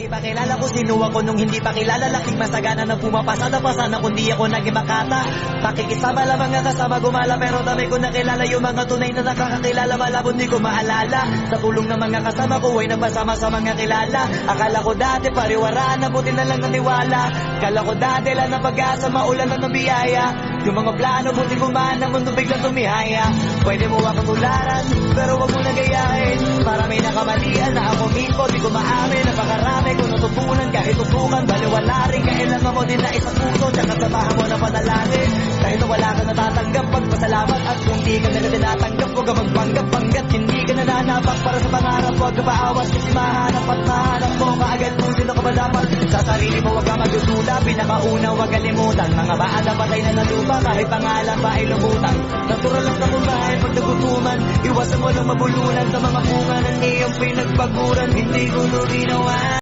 ipakilala ko sino ako nung hindi pa kilala. Laking masagana na pumapasada pa sana kundi ako naging makata. Pakikisama lang mga kasama gumala, pero dami ko nakilala yung mga tunay na nakakakilala. Malabon di ko maalala sa tulong ng mga kasama ko ay nabasama sa mga kilala. Akala ko dati pariwara na buti na lang naniwala. Akala ko dati lang na pag-asa maulan na ng biyaya. Yung mga plano buti gumana mundo biglang tumihaya. Pwede mo akong tularan pero wag mo nagayahin. Para may nakamalian na ako mismo di ko maamin. Napakarami ko natutunan kahit tutukan baliwala rin. Kailangan mo din na isang puso tsaka sabahan mo na panalangin. Kahit wala ka natatanggap pagpasalamat. At kung di ka na tinatanggap huwag ka magpanggap-panggap. Hindi ka nananapak para sa pangarap. Huwag ka paawas kasi mahanap at mahanap mo kaagad kung sino ka ba dapat. Sa sarili mo huwag ka magdudula. Pinakauna huwag kalimutan. Mga baada patay na nalupa kahit pangalan pa ay lumutan. Natural lang sa buhay pag nagutuman. Iwasan mo lang mabulunan sa mga bunga ng iyong pinagpaguran. Hindi ko ginawa.